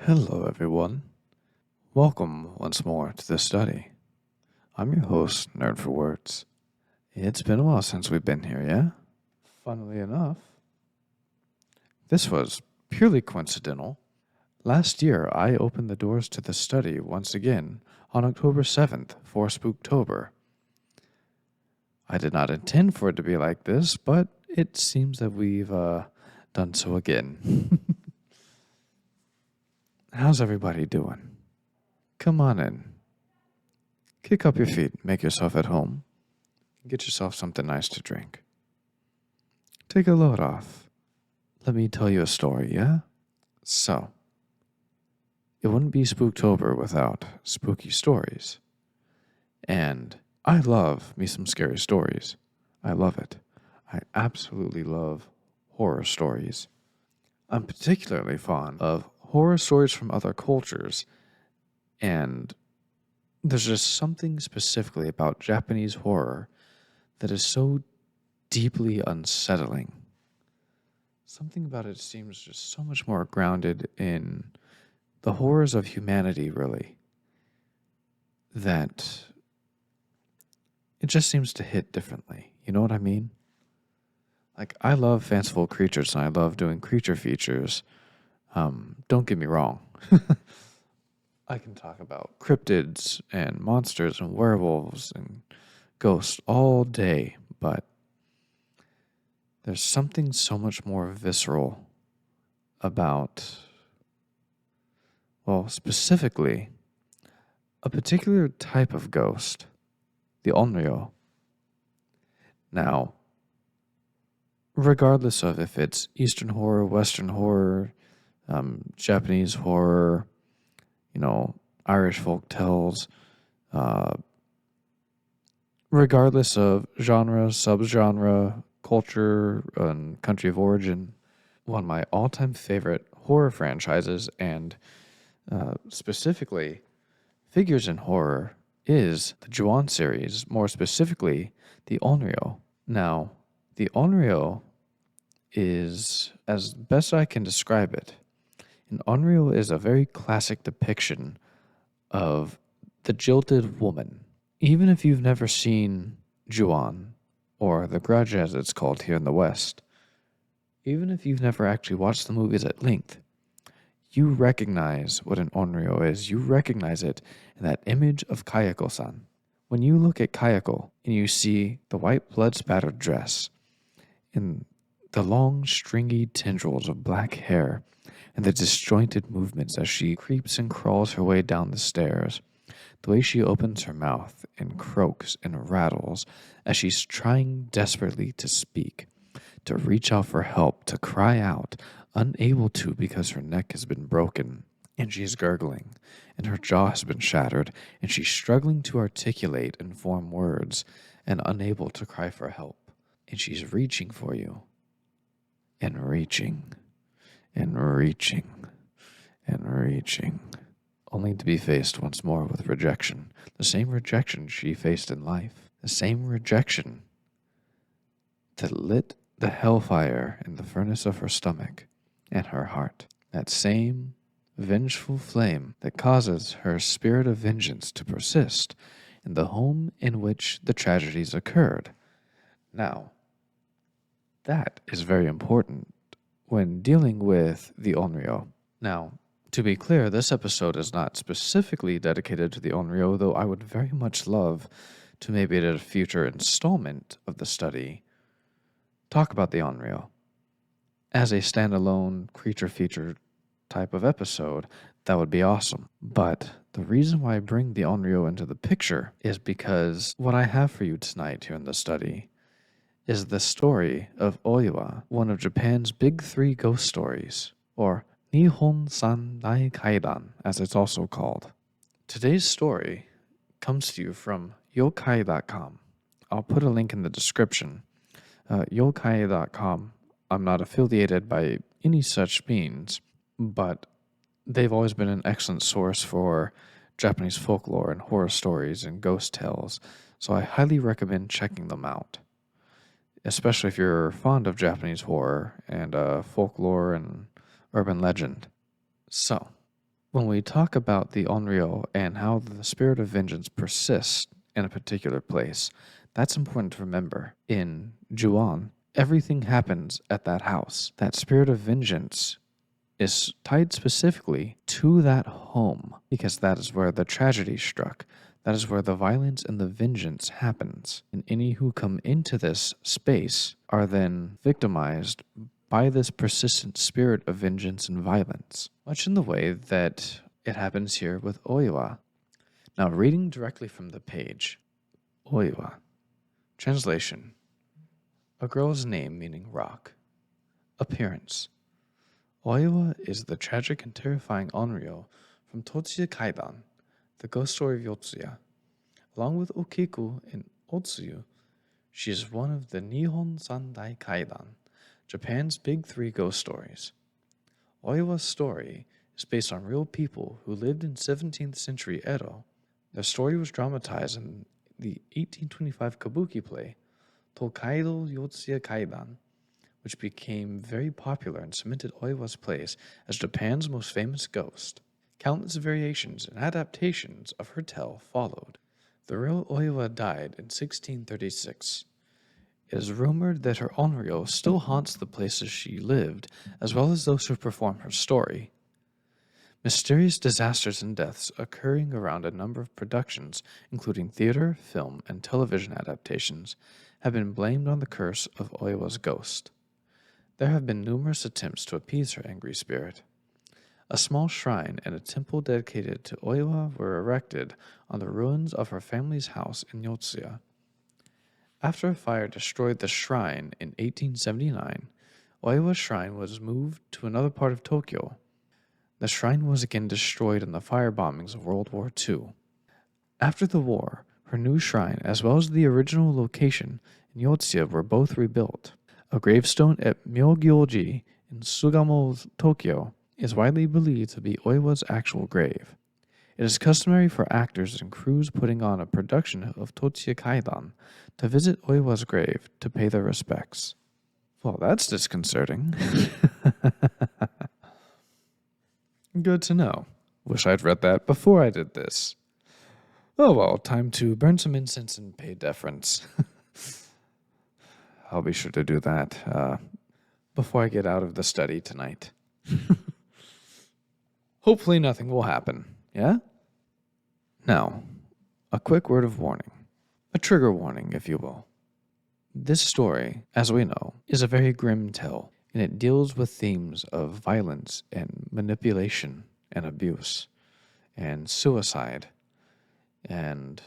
Hello, everyone. Welcome once more to the study. I'm your host, NerdForWords. It's been a while since we've been here, yeah? Funnily enough, this was purely coincidental. Last year, I opened the doors to the study once again on October 7th for Spooktober. I did not intend for it to be like this, but it seems that we've done so again. How's everybody doing? Come on in. Kick up your feet, make yourself at home. Get yourself something nice to drink. Take a load off. Let me tell you a story, yeah? So, it wouldn't be Spooktober without spooky stories. And I love me some scary stories. I love it. I absolutely love horror stories. I'm particularly fond of horror stories from other cultures, and there's just something specifically about Japanese horror that is so deeply unsettling. Something about it seems just so much more grounded in the horrors of humanity, really, that it just seems to hit differently. You know what I mean? Like, I love fanciful creatures and I love doing creature features. Don't get me wrong. I can talk about cryptids and monsters and werewolves and ghosts all day, but there's something so much more visceral about, well, specifically, a particular type of ghost, the Onryo. Now, regardless of if it's Eastern horror, Western horror, Japanese horror, Irish folk tales, regardless of genre, subgenre, culture, and country of origin, one of my all-time favorite horror franchises, and specifically figures in horror, is the Ju-on series, more specifically the Onryo. Now, the Onryo is, as best I can describe it, an Onryo is a very classic depiction of the jilted woman. Even if you've never seen Ju-on, or The Grudge as it's called here in the West, even if you've never actually watched the movies at length, you recognize what an Onryo is. You recognize it in that image of Kayako-san. When you look at Kayako and you see the white blood-spattered dress and the long, stringy tendrils of black hair and the disjointed movements as she creeps and crawls her way down the stairs, the way she opens her mouth and croaks and rattles as she's trying desperately to speak, to reach out for help, to cry out, unable to because her neck has been broken, and she's gurgling, and her jaw has been shattered, and she's struggling to articulate and form words, and unable to cry for help. And she's reaching for you, and reaching, and reaching, and reaching, only to be faced once more with rejection. The same rejection she faced in life. The same rejection that lit the hellfire in the furnace of her stomach and her heart. That same vengeful flame that causes her spirit of vengeance to persist in the home in which the tragedies occurred. Now, that is very important when dealing with the Onryo. Now, to be clear, this episode is not specifically dedicated to the Onryo, though I would very much love to maybe at a future installment of the study talk about the Onryo as a standalone creature feature type of episode. That would be awesome. But the reason why I bring the Onryo into the picture is because what I have for you tonight here in the study is the story of Oiwa, one of Japan's big three ghost stories, or Nihon San Dai Kaidan, as it's also called. Today's story comes to you from yokai.com. I'll put a link in the description. Yokai.com, I'm not affiliated by any such means, but they've always been an excellent source for Japanese folklore and horror stories and ghost tales, so I highly recommend checking them out, especially if you're fond of Japanese horror and folklore and urban legend. So, When we talk about the Onryo and how the spirit of vengeance persists in a particular place, that's important to remember. In Juon, everything happens at that house. That spirit of vengeance is tied specifically to that home because that is where the tragedy struck. That is where the violence and the vengeance happens. And any who come into this space are then victimized by this persistent spirit of vengeance and violence, much in the way that it happens here with Oiwa. Now, reading directly from the page, Oiwa. Translation: a girl's name meaning rock. Appearance: Oiwa is the tragic and terrifying Onryo from Totsuya Kaidan, the ghost story of Yotsuya. Along with Okiku and Otsuyu, she is one of the Nihon Sandai Kaidan, Japan's big three ghost stories. Oiwa's story is based on real people who lived in 17th century Edo. Their story was dramatized in the 1825 kabuki play Tokaido Yotsuya Kaidan, which became very popular and cemented Oiwa's place as Japan's most famous ghost. Countless variations and adaptations of her tale followed. The real Oiwa died in 1636. It is rumored that her Onryo still haunts the places she lived, as well as those who perform her story. Mysterious disasters and deaths occurring around a number of productions, including theater, film, and television adaptations, have been blamed on the curse of Oiwa's ghost. There have been numerous attempts to appease her angry spirit. A small shrine and a temple dedicated to Oiwa were erected on the ruins of her family's house in Yotsuya. After a fire destroyed the shrine in 1879, Oiwa's shrine was moved to another part of Tokyo. The shrine was again destroyed in the fire bombings of World War II. After the war, her new shrine, as well as the original location in Yotsuya, were both rebuilt. A gravestone at Myogyoji in Sugamo, Tokyo, is widely believed to be Oiwa's actual grave. It is customary for actors and crews putting on a production of Totsuya Kaidan to visit Oiwa's grave to pay their respects. Well, that's disconcerting. Good to know. Wish I'd read that before I did this. Oh well, time to burn some incense and pay deference. I'll be sure to do that before I get out of the study tonight. Hopefully nothing will happen, yeah? Now, a quick word of warning. A trigger warning, if you will. This story, as we know, is a very grim tale, and it deals with themes of violence and manipulation and abuse and suicide. And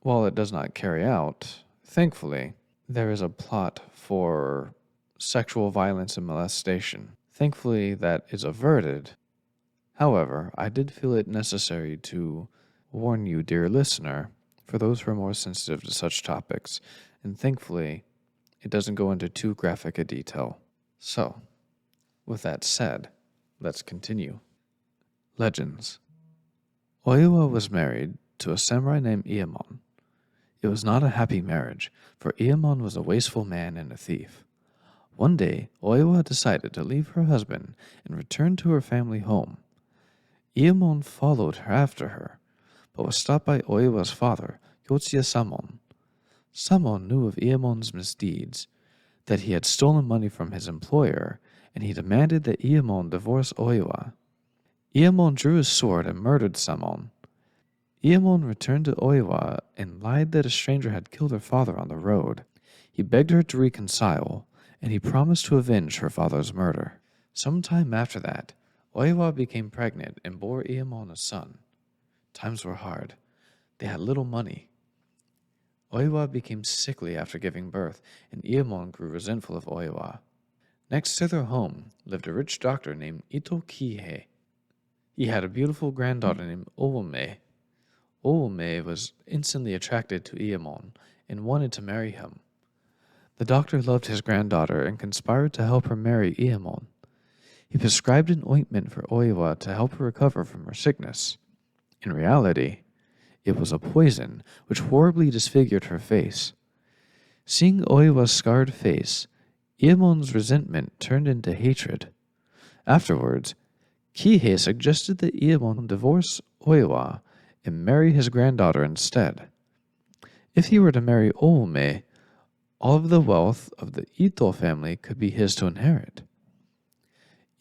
while it does not carry out, thankfully, there is a plot for sexual violence and molestation. Thankfully, that is averted. However, I did feel it necessary to warn you, dear listener, for those who are more sensitive to such topics, and thankfully, it doesn't go into too graphic a detail. So, with that said, let's continue. Legends. Oiwa was married to a samurai named Iemon. It was not a happy marriage, for Iemon was a wasteful man and a thief. One day, Oiwa decided to leave her husband and return to her family home. Iemon followed her after her, but was stopped by Oiwa's father, Yotsuya Samon. Samon knew of Iemon's misdeeds, that he had stolen money from his employer, and he demanded that Iemon divorce Oiwa. Iemon drew his sword and murdered Samon. Iemon returned to Oiwa and lied that a stranger had killed her father on the road. He begged her to reconcile, and he promised to avenge her father's murder. Some time after that, Oiwa became pregnant and bore Iemon a son. Times were hard. They had little money. Oiwa became sickly after giving birth, and Iemon grew resentful of Oiwa. Next to their home lived a rich doctor named Ito Kihei. He had a beautiful granddaughter named Owome. Owome was instantly attracted to Iemon and wanted to marry him. The doctor loved his granddaughter and conspired to help her marry Iemon. He prescribed an ointment for Oiwa to help her recover from her sickness. In reality, it was a poison which horribly disfigured her face. Seeing Oiwa's scarred face, Iemon's resentment turned into hatred. Afterwards, Kihei suggested that Iyamon divorce Oiwa and marry his granddaughter instead. If he were to marry Oume, all of the wealth of the Ito family could be his to inherit.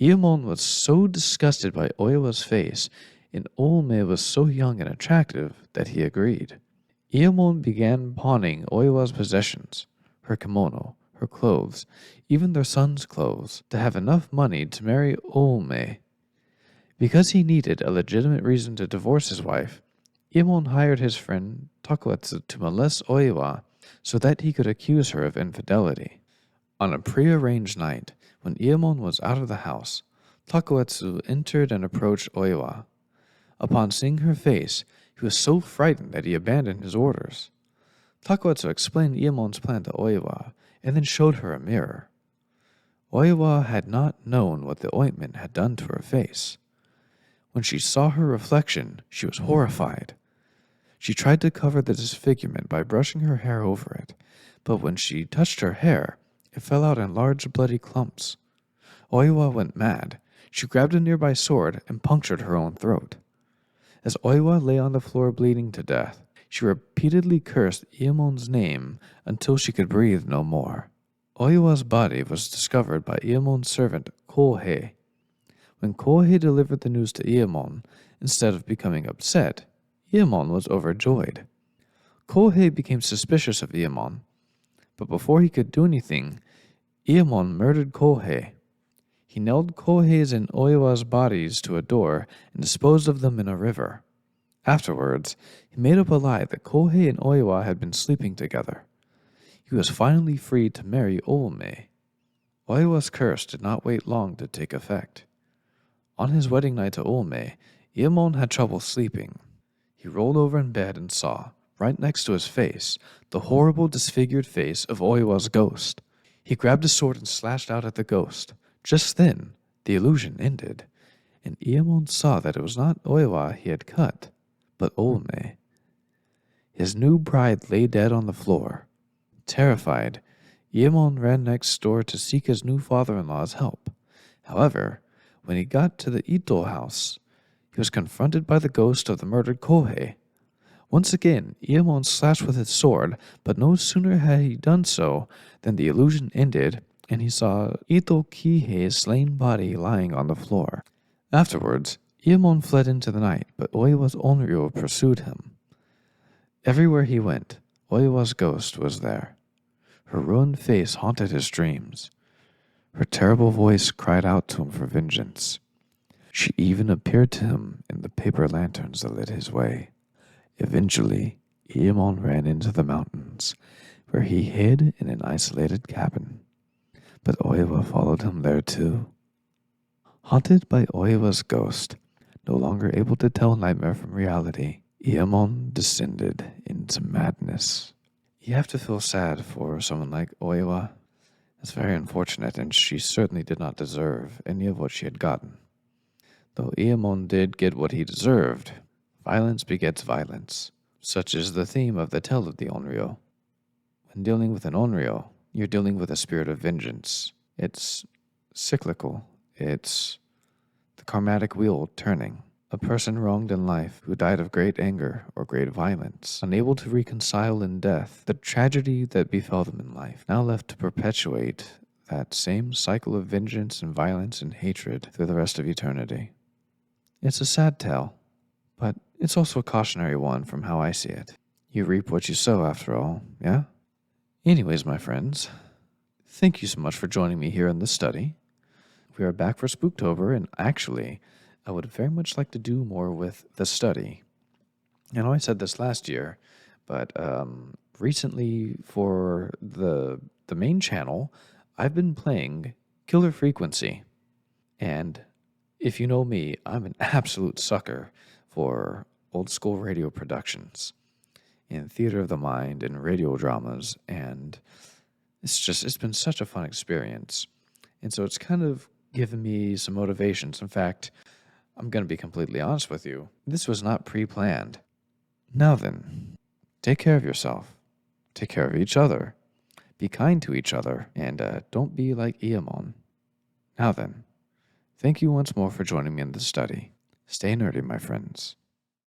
Iyamon was so disgusted by Oiwa's face, and Oume was so young and attractive, that he agreed. Iyamon began pawning Oiwa's possessions, her kimono, her clothes, even their son's clothes, to have enough money to marry Oume. Because he needed a legitimate reason to divorce his wife, Iyamon hired his friend Takuetsu to molest Oiwa so that he could accuse her of infidelity. On a prearranged night, when Iyamon was out of the house, Takuetsu entered and approached Oiwa. Upon seeing her face, he was so frightened that he abandoned his orders. Takuetsu explained Iemon's plan to Oiwa and then showed her a mirror. Oiwa had not known what the ointment had done to her face. When she saw her reflection, she was horrified. She tried to cover the disfigurement by brushing her hair over it, but when she touched her hair, it fell out in large bloody clumps. Oiwa went mad. She grabbed a nearby sword and punctured her own throat. As Oiwa lay on the floor bleeding to death, she repeatedly cursed Iemon's name until she could breathe no more. Oiwa's body was discovered by Iemon's servant Kohei. When Kohei delivered the news to Iyamon, instead of becoming upset, Iyamon was overjoyed. Kohei became suspicious of Iyamon, but before he could do anything, Iyamon murdered Kohei. He nailed Kohei's and Oiwa's bodies to a door and disposed of them in a river. Afterwards, he made up a lie that Kohei and Oiwa had been sleeping together. He was finally free to marry Oume. Oiwa's curse did not wait long to take effect. On his wedding night to Oume, Iyamon had trouble sleeping. He rolled over in bed and saw, right next to his face, the horrible disfigured face of Oiwa's ghost. He grabbed a sword and slashed out at the ghost. Just then, the illusion ended, and Iyamon saw that it was not Oiwa he had cut, but Oume. His new bride lay dead on the floor. Terrified, Iyamon ran next door to seek his new father-in-law's help. However, when he got to the Ito house, he was confronted by the ghost of the murdered Kohei. Once again, Iyamon slashed with his sword, but no sooner had he done so than the illusion ended, and he saw Ito Kihei's slain body lying on the floor. Afterwards, Iyamon fled into the night, but Oiwa's Onryo pursued him. Everywhere he went, Oiwa's ghost was there. Her ruined face haunted his dreams. Her terrible voice cried out to him for vengeance. She even appeared to him in the paper lanterns that lit his way. Eventually, Iyamon ran into the mountains, where he hid in an isolated cabin. But Oiwa followed him there too. Haunted by Oiwa's ghost, no longer able to tell nightmare from reality, Iyamon descended into madness. You have to feel sad for someone like Oiwa. It's very unfortunate, and she certainly did not deserve any of what she had gotten. Though Iyamon did get what he deserved, violence begets violence. Such is the theme of the Tale of the Onryo. When dealing with an Onryo, you're dealing with a spirit of vengeance. It's cyclical. It's the karmatic wheel turning. A person wronged in life who died of great anger or great violence, unable to reconcile in death the tragedy that befell them in life, now left to perpetuate that same cycle of vengeance and violence and hatred through the rest of eternity. It's a sad tale, but it's also a cautionary one from how I see it. You reap what you sow, after all, yeah? Anyways, my friends, thank you so much for joining me here in this study. We are back for Spooktober, and actually, I would very much like to do more with the study. I know I said this last year, but recently for the main channel, I've been playing Killer Frequency. And if you know me, I'm an absolute sucker for old school radio productions in theater of the mind and radio dramas, and it's been such a fun experience. And so it's kind of given me some motivations. In fact, I'm going to be completely honest with you. This was not pre-planned. Now then, take care of yourself. Take care of each other. Be kind to each other. And don't be like Iyamon. Now then, Thank you once more for joining me in this study. Stay nerdy, my friends.